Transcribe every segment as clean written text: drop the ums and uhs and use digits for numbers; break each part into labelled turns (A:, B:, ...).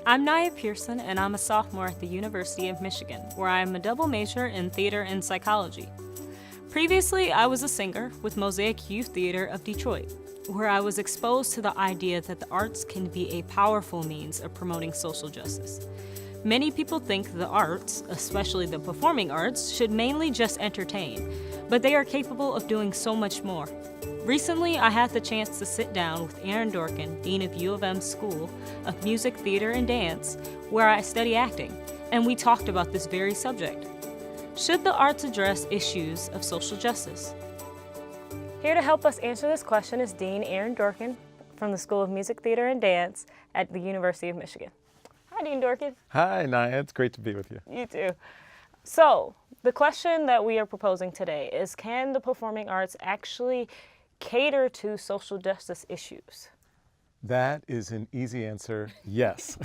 A: I'm Nia Pearson, and I'm a sophomore at the University of Michigan, where I am a double major in theater and psychology. Previously, I was a singer with Mosaic Youth Theater of Detroit, where I was exposed to the idea that the arts can be a powerful means of promoting social justice. Many people think the arts, especially the performing arts, should mainly just entertain, but they are capable of doing so much more. Recently, I had the chance to sit down with Aaron Dorkin, Dean of U of M's School of Music, Theater, and Dance, where I study acting, and we talked about this very subject. Should the arts address issues of social justice? Here to help us answer this question is Dean Aaron Dorkin from the School of Music, Theater, and Dance at the University of Michigan. Hi, Dean Dorkin.
B: Hi, Nia. It's great to be with you.
A: You too. So, the question that we are proposing today is, can the performing arts actually cater to social justice issues?
B: That is an easy answer, yes.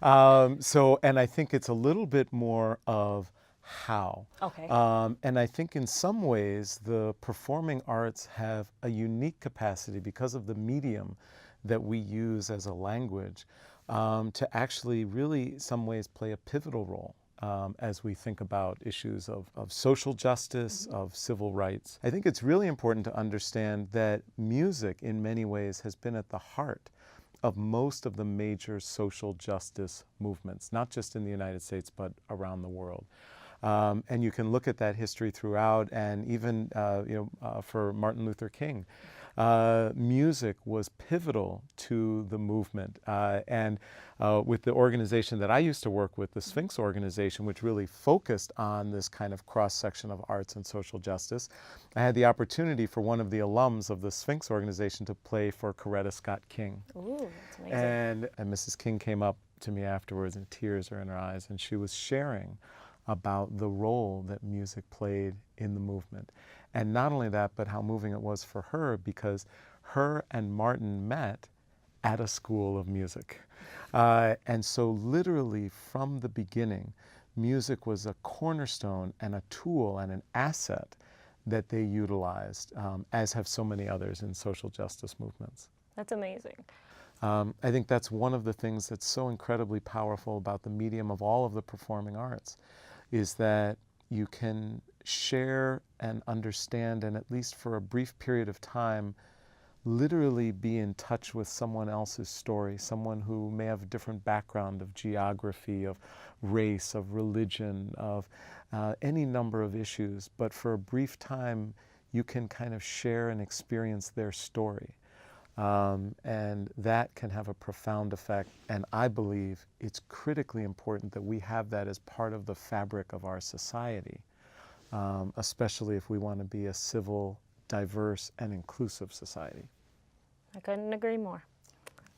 B: And I think it's a little bit more of how.
A: Okay.
B: And I think in some ways the performing arts have a unique capacity because of the medium that we use as a language to actually really, in some ways, play a pivotal role as we think about issues of social justice, of civil rights. I think it's really important to understand that music, in many ways, has been at the heart of most of the major social justice movements, not just in the United States, but around the world. And you can look at that history throughout, and even for Martin Luther King, music was pivotal to the movement. And with the organization that I used to work with, the Sphinx organization, which really focused on this kind of cross-section of arts and social justice, I had the opportunity for one of the alums of the Sphinx organization to play for Coretta Scott King.
A: Ooh, that's amazing.
B: And Mrs. King came up to me afterwards, and tears are in her eyes, and she was sharing about the role that music played in the movement. And not only that, but how moving it was for her, because her and Martin met at a school of music. And so literally from the beginning, music was a cornerstone and a tool and an asset that they utilized, as have so many others in social justice movements.
A: That's amazing.
B: I think that's one of the things that's so incredibly powerful about the medium of all of the performing arts, is that you can share and understand, and at least for a brief period of time, literally be in touch with someone else's story, someone who may have a different background of geography, of race, of religion, of any number of issues. But for a brief time, you can kind of share and experience their story. And that can have a profound effect, and I believe it's critically important that we have that as part of the fabric of our society, especially if we want to be a civil, diverse, and inclusive society.
A: I couldn't agree more.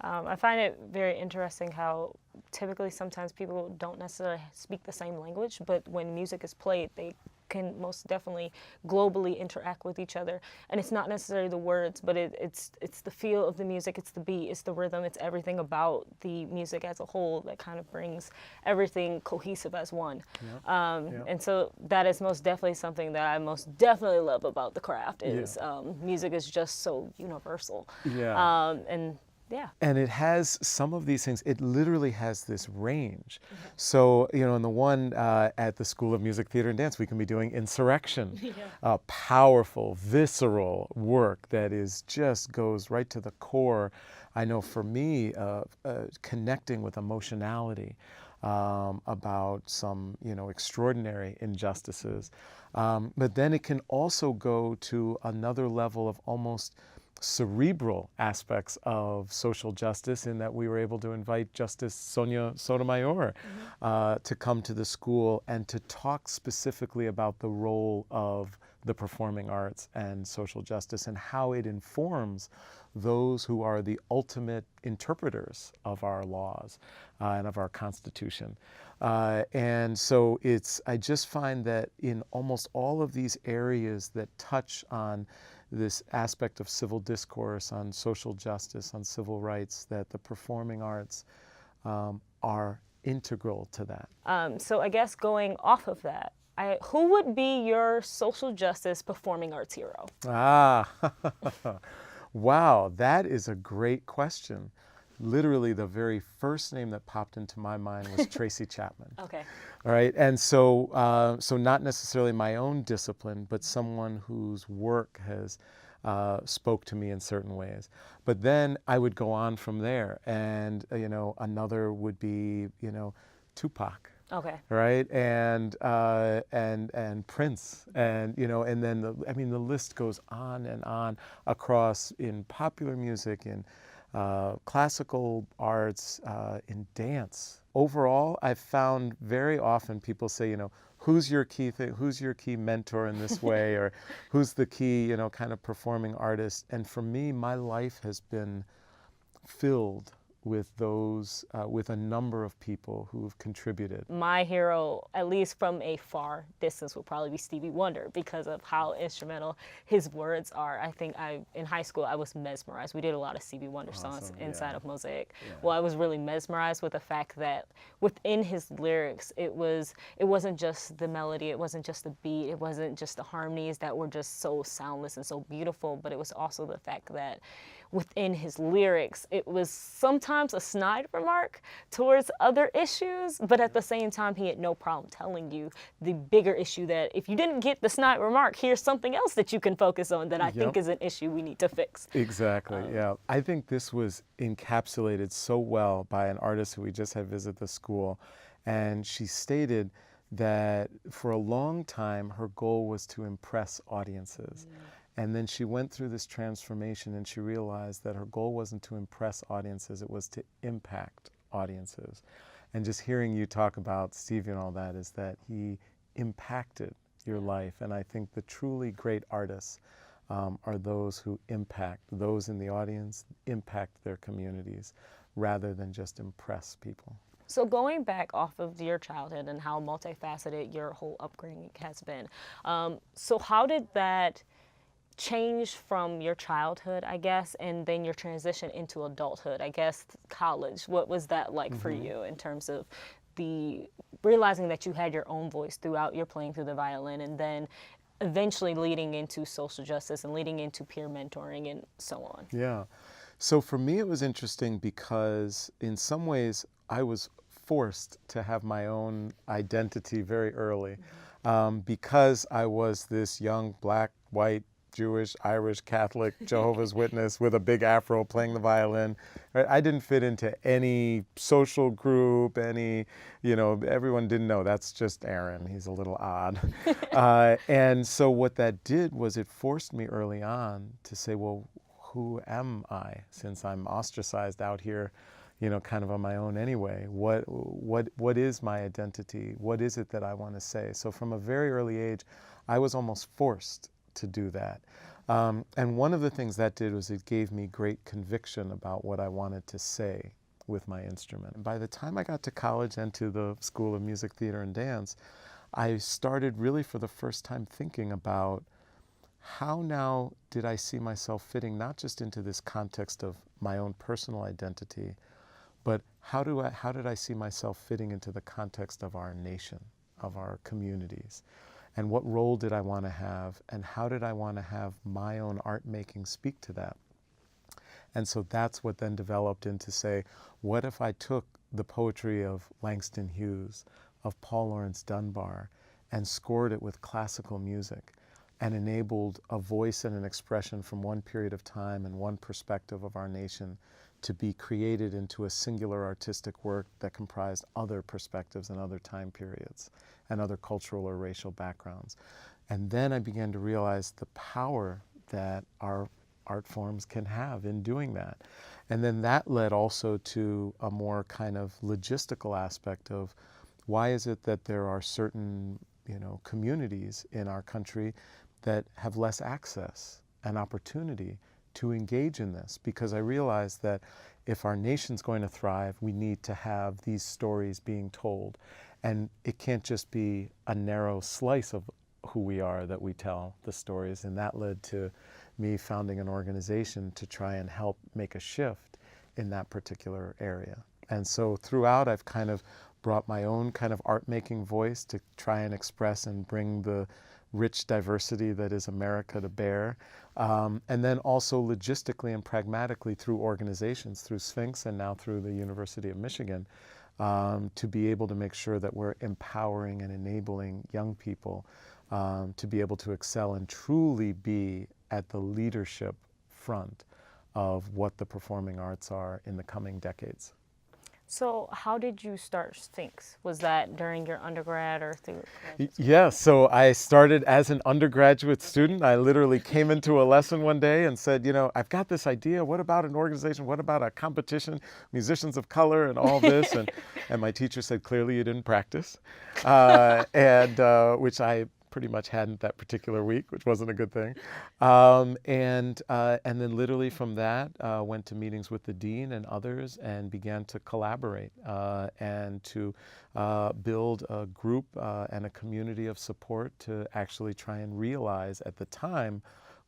A: I find it very interesting how typically sometimes people don't necessarily speak the same language, but when music is played, they can most definitely globally interact with each other. And it's not necessarily the words, but it's the feel of the music, it's the beat, it's the rhythm, it's everything about the music as a whole that kind of brings everything cohesive as one. And so that is most definitely something that I most definitely love about the craft is music is just so universal. And
B: it has some of these things, it literally has this range. So, in the one at the School of Music, Theater, and Dance, we can be doing Insurrection, powerful, visceral work that is just goes right to the core. I know for me, connecting with emotionality about some, extraordinary injustices. But then it can also go to another level of almost cerebral aspects of social justice, in that we were able to invite Justice Sonia Sotomayor to come to the school and to talk specifically about the role of the performing arts and social justice and how it informs those who are the ultimate interpreters of our laws and of our Constitution. And so I just find that in almost all of these areas that touch on this aspect of civil discourse, on social justice, on civil rights, that the performing arts are integral to that.
A: So I guess going off of that, who would be your social justice performing arts hero?
B: Wow, that is a great question. literally the very first name that popped into my mind was Tracy Chapman.
A: Okay.
B: All right, and so not necessarily my own discipline, but someone whose work has spoke to me in certain ways. But then I would go on from there, and another would be Tupac.
A: Okay.
B: Right, and Prince, and and then the list goes on and on across in popular music, in classical arts, in dance. Overall, I've found very often people say, who's your key thing, who's your key mentor in this way, or who's the key, kind of performing artist. And for me, my life has been filled with those, with a number of people who've contributed.
A: My hero, at least from a far distance, would probably be Stevie Wonder because of how instrumental his words are. I think in high school, I was mesmerized. We did a lot of Stevie Wonder songs inside of Mosaic. Yeah. Well, I was really mesmerized with the fact that within his lyrics, it wasn't just the melody, it wasn't just the beat, it wasn't just the harmonies that were just so soundless and so beautiful, but it was also the fact that within his lyrics, it was sometimes a snide remark towards other issues, but at the same time, he had no problem telling you the bigger issue that if you didn't get the snide remark, here's something else that you can focus on that I think is an issue we need to fix.
B: Exactly, yeah. I think this was encapsulated so well by an artist who we just had visit the school, and she stated that for a long time, her goal was to impress audiences. And then she went through this transformation and she realized that her goal wasn't to impress audiences, it was to impact audiences. And just hearing you talk about Stevie and all that is that he impacted your life. And I think the truly great artists are those who impact those in the audience, impact their communities, rather than just impress people.
A: So going back off of your childhood and how multifaceted your whole upbringing has been, so how did that change from your childhood, I guess, and then your transition into adulthood, I guess, college? What was that like for you in terms of the realizing that you had your own voice throughout your playing through the violin, and then eventually leading into social justice and leading into peer mentoring and so on?
B: Yeah. So for me, it was interesting because in some ways I was forced to have my own identity very early because I was this young black, white, Jewish, Irish, Catholic, Jehovah's Witness with a big afro playing the violin. Right? I didn't fit into any social group, everyone didn't know, that's just Aaron, he's a little odd. And so what that did was it forced me early on to say, well, who am I, since I'm ostracized out here, kind of on my own anyway? What is my identity? What is it that I want to say? So from a very early age, I was almost forced to do that. And one of the things that did was it gave me great conviction about what I wanted to say with my instrument. By the time I got to college and to the School of Music, Theater, and Dance, I started really for the first time thinking about how now did I see myself fitting not just into this context of my own personal identity, but how did I see myself fitting into the context of our nation, of our communities? And what role did I want to have, and how did I want to have my own art making speak to that? And so that's what then developed into, say, what if I took the poetry of Langston Hughes, of Paul Laurence Dunbar, and scored it with classical music and enabled a voice and an expression from one period of time and one perspective of our nation to be created into a singular artistic work that comprised other perspectives and other time periods and other cultural or racial backgrounds. And then I began to realize the power that our art forms can have in doing that. And then that led also to a more kind of logistical aspect of why is it that there are certain, communities in our country that have less access and opportunity to engage in this? Because I realized that if our nation's going to thrive, we need to have these stories being told. And it can't just be a narrow slice of who we are that we tell the stories. And that led to me founding an organization to try and help make a shift in that particular area. And so throughout, I've kind of brought my own kind of art-making voice to try and express and bring the rich diversity that is America to bear. And then also logistically and pragmatically through organizations, through Sphinx and now through the University of Michigan, to be able to make sure that we're empowering and enabling young people to be able to excel and truly be at the leadership front of what the performing arts are in the coming decades.
A: So how did you start Sphinx? Was that during your undergrad or through?
B: Yeah, so I started as an undergraduate student. I literally came into a lesson one day and said, you know, I've got this idea. What about an organization? What about a competition? Musicians of color and all this. And my teacher said, clearly you didn't practice, which I pretty much hadn't that particular week, which wasn't a good thing. And then literally from that, went to meetings with the dean and others and began to collaborate and to build a group and a community of support to actually try and realize at the time,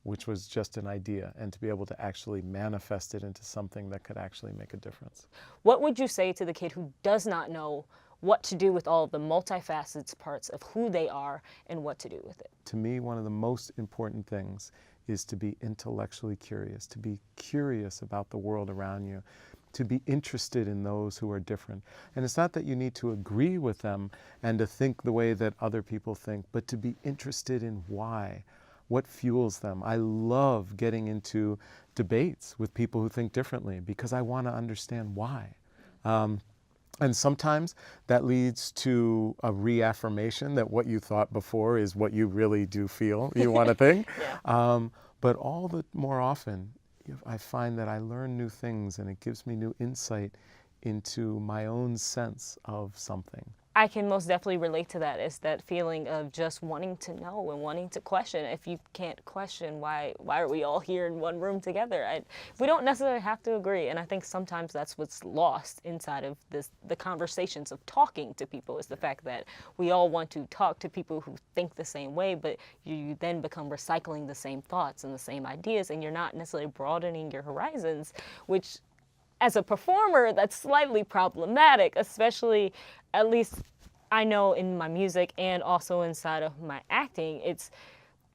B: which was just an idea, and to be able to actually manifest it into something that could actually make a difference.
A: What would you say to the kid who does not know what to do with all of the multifaceted parts of who they are and what to do with it?
B: To me, one of the most important things is to be intellectually curious, to be curious about the world around you, to be interested in those who are different. And it's not that you need to agree with them and to think the way that other people think, but to be interested in why, what fuels them. I love getting into debates with people who think differently because I want to understand why. And sometimes that leads to a reaffirmation that what you thought before is what you really do feel you want to think.
A: Yeah.
B: But all the more often, I find that I learn new things and it gives me new insight into my own sense of something.
A: I can most definitely relate to that. It's that feeling of just wanting to know and wanting to question. If you can't question, why are we all here in one room together? We don't necessarily have to agree. And I think sometimes that's what's lost inside of the conversations of talking to people, is the fact that we all want to talk to people who think the same way, but you then become recycling the same thoughts and the same ideas, and you're not necessarily broadening your horizons, which as a performer, that's slightly problematic, especially, at least I know in my music and also inside of my acting, it's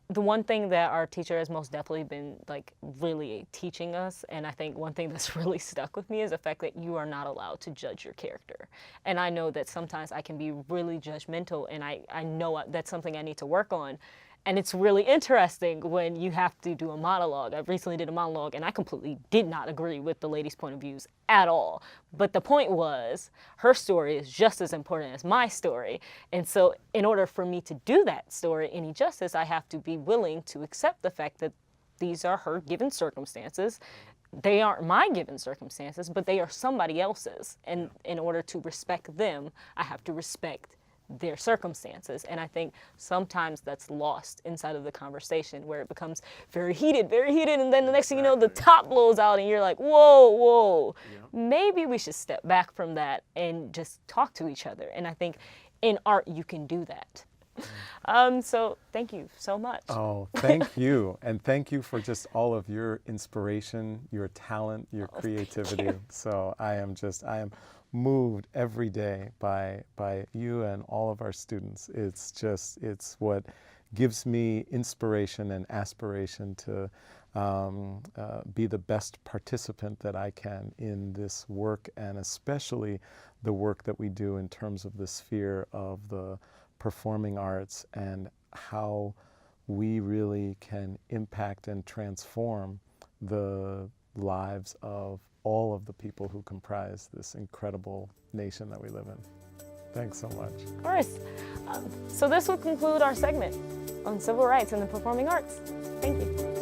A: the one thing that our teacher has most definitely been like really teaching us. And I think one thing that's really stuck with me is the fact that you are not allowed to judge your character. And I know that sometimes I can be really judgmental, and I know that's something I need to work on. And it's really interesting when you have to do a monologue. I recently did a monologue and I completely did not agree with the lady's point of views at all. But the point was, her story is just as important as my story. And so in order for me to do that story any justice, I have to be willing to accept the fact that these are her given circumstances. They aren't my given circumstances, but they are somebody else's. And in order to respect them, I have to respect their circumstances. And I think sometimes that's lost inside of the conversation, where it becomes very heated, and then the next thing you know, the top blows out and you're like, whoa, maybe we should step back from that and just talk to each other. And I think in art you can do that. So thank you so much.
B: Oh, thank you. And thank you for just all of your inspiration, your talent, your creativity. So I am moved every day by you and all of our students. It's what gives me inspiration and aspiration to be the best participant that I can in this work, and especially the work that we do in terms of the sphere of the performing arts and how we really can impact and transform the lives of all of the people who comprise this incredible nation that we live in. Thanks so much.
A: Of course. So this will conclude our segment on civil rights and the performing arts. Thank you.